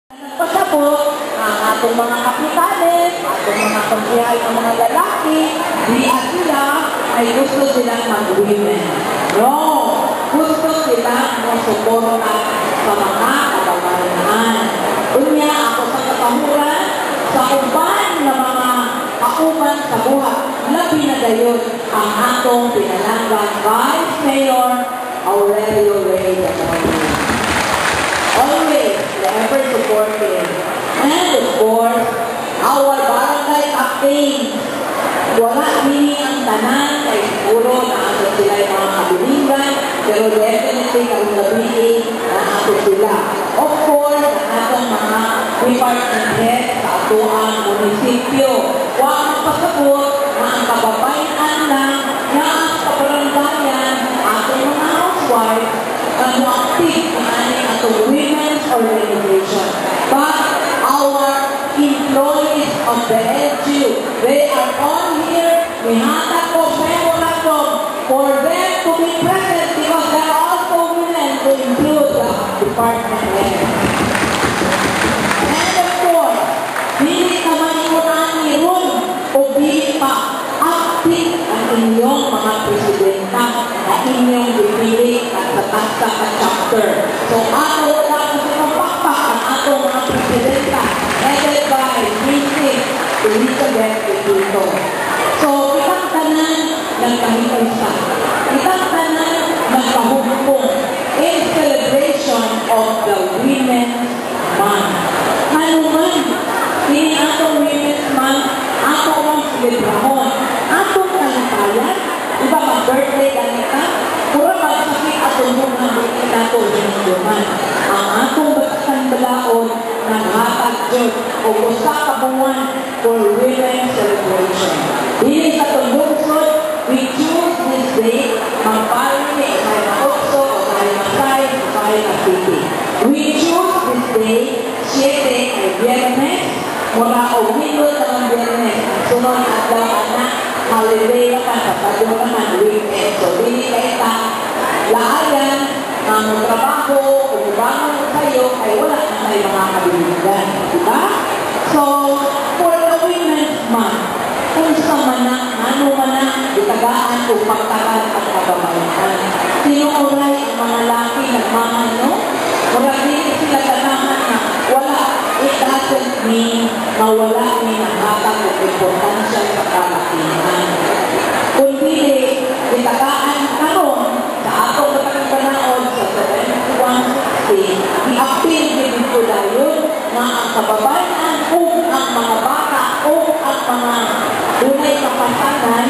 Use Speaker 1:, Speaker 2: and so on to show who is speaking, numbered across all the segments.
Speaker 1: Pasabot ang atong mga kapitanes, atong mga konsyahal ng mga lalaki, diya sila ay gusto silang mag-women. No! Gusto silang masuporta sa mga kababayan. Unya ako sa katahuran, sa uban na mga kauban sa buhat, labi na gayon ang atong pinalanggan Vice Mayor Aurelio Reyes. Always, ever supportive. And of course, our barangay captain. Wala nini ang tanan, kay siguro na ato sila yung mga kabilingan, pero definitely kung nabili na ato sila. Of course, ang atong mga department head sa atuang munisipyo. Huwag magpasabot na ang kababayan lang na ang kabarangayan, ating mga housewives, active na itong women's organization. But our employees of the LGU, they are all here. We have a memorandum for them to be present because they are also women to include the department head. And of course, hindi naman iunahan ni Ron o hindi pa active ang inyong mga presidenta na inyong dipili at sa chapter. So, ato lang kasi mapakpak ang atong mga presidenta headed by Mrs. Elizabeth Petito. So, kitang tanan nagkahipisa. Kitang tanan nagkahumpong in celebration of the Women's Month. Ano man, hindi atong Women's Month, ato ang celebrahon. Atong talipayan, iba mag-birthday ganita, pura magsakit atong mga birthday nato hinuman. Ang atong batasan balaod naghatag Diyos o usa ka buwan for women's celebration. Dili sa tundungsod, we choose this day, magparin ni Isay na Okso, o Isay na Say, o Isay na Titi. We choose this day, 7 ay Viernes, mula o Hindot ng Viernes, sunod at daw anak, holiday naman, kapag naman weekend. So, dili kaita, laayan, ang trabaho, ubangan kayo, ay wala na tayo mga kabiligan. Diba? So, for the Women's Month, kung sa manak, ano manak, itagaan o pagtagal at kababayan. Sinuuray ang mga laki nagmamano, wala din sila ganahan na wala. It doesn't mean na wala ni naghatag o importansya sa kalakihan. Kundi, itagaan karon sa atong matagang panahon sa 7160, i-appeal din ko dayon na ang kababayan o ang mga bata o ang mga dunay kapasanan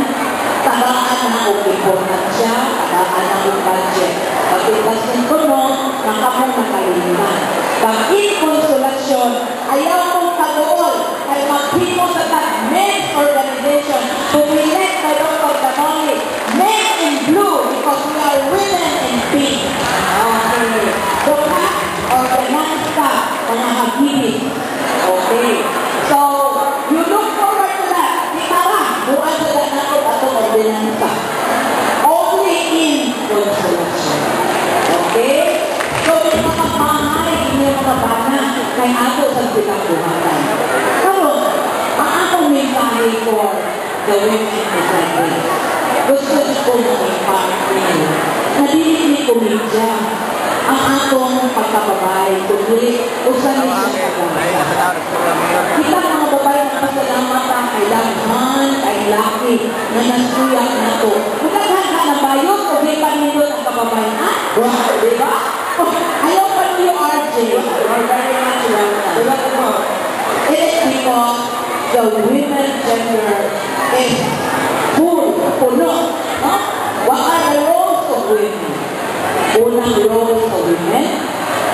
Speaker 1: tagaan na o importansya, tagaan na o budget. Pagkitas ng tunog, nakamong nakalimutan. Pag-in konsolasyon, ayaw mong kagool ay mag-himo sa men's organization to elect by Dr. Danoli, men in blue because we are women in pink. Okay. So, organize ka, mga hagibis. Okay. So, you look forward to that. Itara, buwan sa danakot at ordinansa. Only in consolation. Okay? So, may mga mahay, inyong mga bana, kay ato sa pinagbuhatan. Karon, ang atong mensahe for the women assembly. Gusto ko mag-imparte na dili komedya ang atong pagkababay, kundi usan siya kagawin. Kita mga babae na pasalamatan kay Lagman, kay Laki, na nasuyak na to. Magkaghan ka na ba yun o di panindot ang kababayan? Di ba? Ayaw pa niyo RJ. You're very much welcome. It is because the women's gender is full, puno. What are the roles of women? Unang roles of women,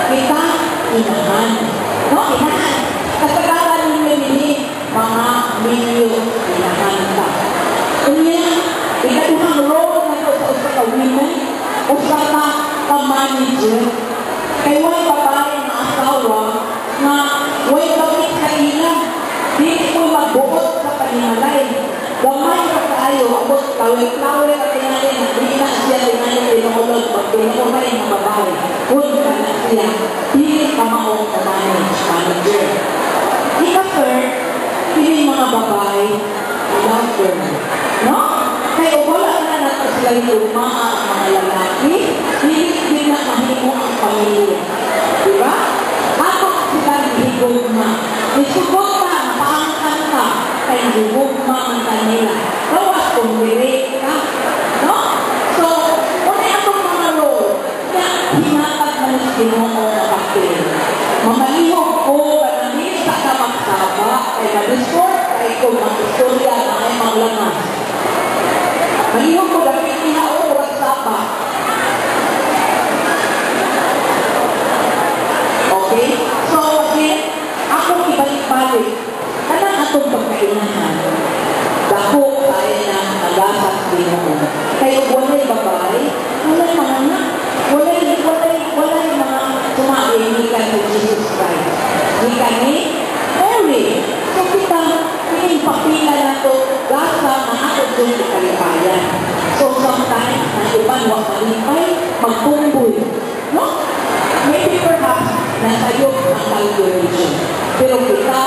Speaker 1: kita inahan. No, inahan. Kasagaran ninyo nini, mga milyo inahan ka. Kunya, ikaduhang role na ito sa usa ka women, usa ka manager. Kay way babae na asawa na way bakit sa ilang, di mo magbuot sa panimalay. Gamay ka tayo, abot kawin-kawin at tingalin, di na siya tingalin pinulog, pag pinulog ng babae, kung ka na siya, di ka maong manage. sila'y lumaa ang mga lalaki, hindi na mahimo ang pamilya. Diba? Ako sila higugma. Isugugma, paangkan ka, kay higugma ang kanila. Gawas kung direct ka. No? So, kung itong mga role, na hinatag man sa Ginoo na papel. Mamalihog ko, kanamit sa kamagsaba, kay mag-sport, kay kung mag-istorya na ay manglamas. Malihog ko, dapat inao, magsaba. Okay? So, again, ako ibalik-balik. Kanang atong pagkainahan, dako tayo na nagasas din ako. Kaya walay babae, walay mga anak, walay mga tumae ni kay Jesus Christ. Ni kani, Mary. So, kita, pinipapila na to, gasa na ako doon sa kalipayan. So, sometimes, na iban, wak malipay, magtumboy. No? Maybe perhaps, nasa iyo ang calculation. Pero kita,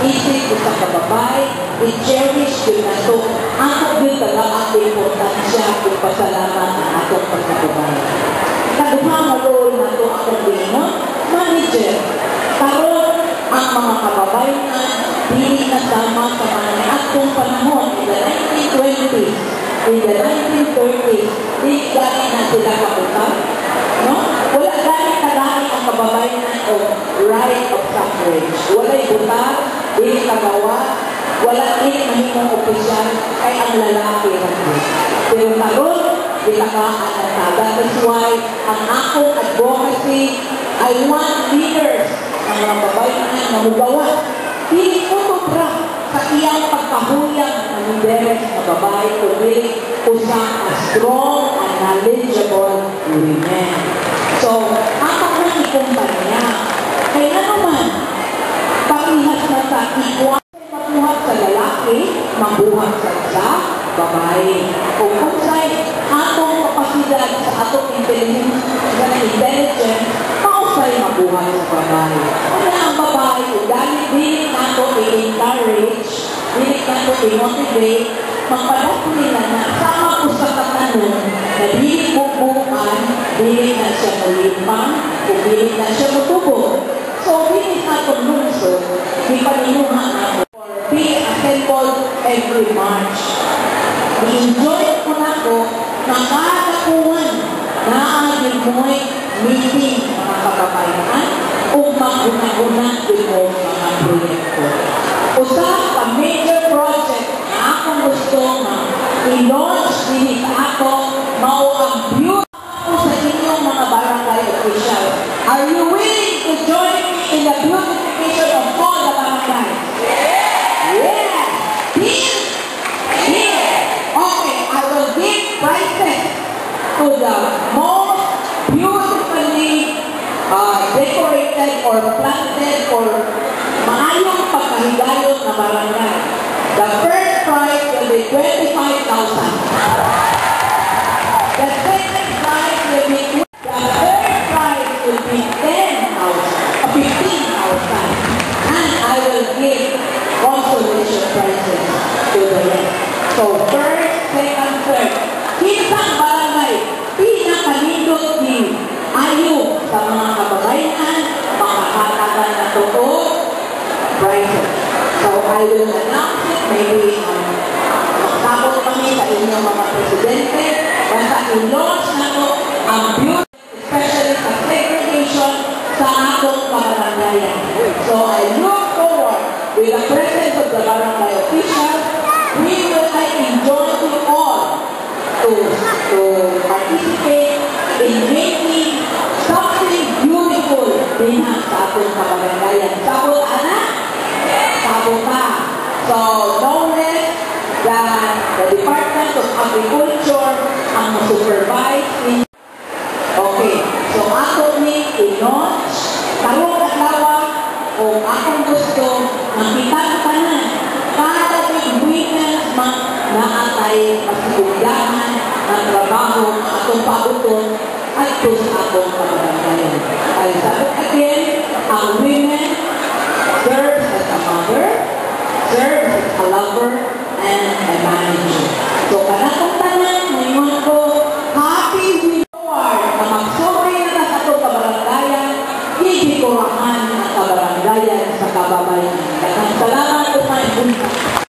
Speaker 1: isip ko sa kababae, i-cherish yun na ito. Ako yun talaga ang importansya kung pasalamat ang atong pagkababae. Kaduha mo role na ito akong gingon, manager. Karoon ang mga kababae na hindi nasama sa mga atong panahon in the 1920s, in the 1930s, hindi gani na sila kaputan. No? Wala gani kadami ang kababayan o right of suffrage. Wala'y butar, hindi kagawa, wala din mahimong opisyal ay ang lalaki natin. Pero karon, itakaan ang taga. That's why ang akong advocacy, I want leaders ng mga babayan na mugawa. Hindi ko sobra sa iyang pagkahuyang ng lideres na babae kundi usang a strong and knowledgeable women. So, ako na ikumpanya. Kaya naman, parihas na sa ikuan, mabuhat sa lalaki, mabuhat sa babae. Kung kusay, atong kapasidad sa atong intelligence, mausay mabuhat sa babae. Kaya ang babae, dahil hindi nato i-encourage, hindi nato i-motivate, magpalat nila na sama ko sa katanong na dili bubukan, dili na siya mulipang, o dili na siya mutubo. So, dili nato nunso, di paninuhan nato. Be assembled every March. I-enjoy ko na ko na kadakuhan na ang mo'y meeting mga kababayan o maguna-una din mo mga proyekto. Usap sa major project na akong gusto na i-launch din sa ako, mao ang beauty ko sa inyong mga barangay official. Are you willing to join me in the beautification of all the barangays? Yes! Deal? Deal! Okay, I will give prizes to the most beautifully decorated or planted or maayong pagkahigayon na barangay. The first prize will be 25,000. The second prize will be the third prize will be 15,000. And I will give consolation prizes to the rest. So first, second, third. Kinsang barangay, pinakanindot ni ayo sa mga kababayan, makakatagan na totoo prizes. So I will announce it, maybe magsabot kami sa inyong mga presidente, basta i-launch na to ang beauty, especially sa segregation sa atong kabarangayan. So I look forward with the presence of the barangay officials. We will enjoy you all to participate in making something beautiful din sa atong kabarangayan. Sabot, anak? Sabot ka. So, know that the Department of Agriculture ang supervise in. Okay. So, ako ni i-launch, karong adlaw o akong gusto makita ka tanan. Kada women's month na atay pasigugyahan na trabaho atong pauton at sa atong kabarangayan. Ay sabi again, ang women serves as a mother, serves as a lover, and a manager. So, kanatong tanan, ngayon ko, kababayan. Daghang salamat po, Ma'am.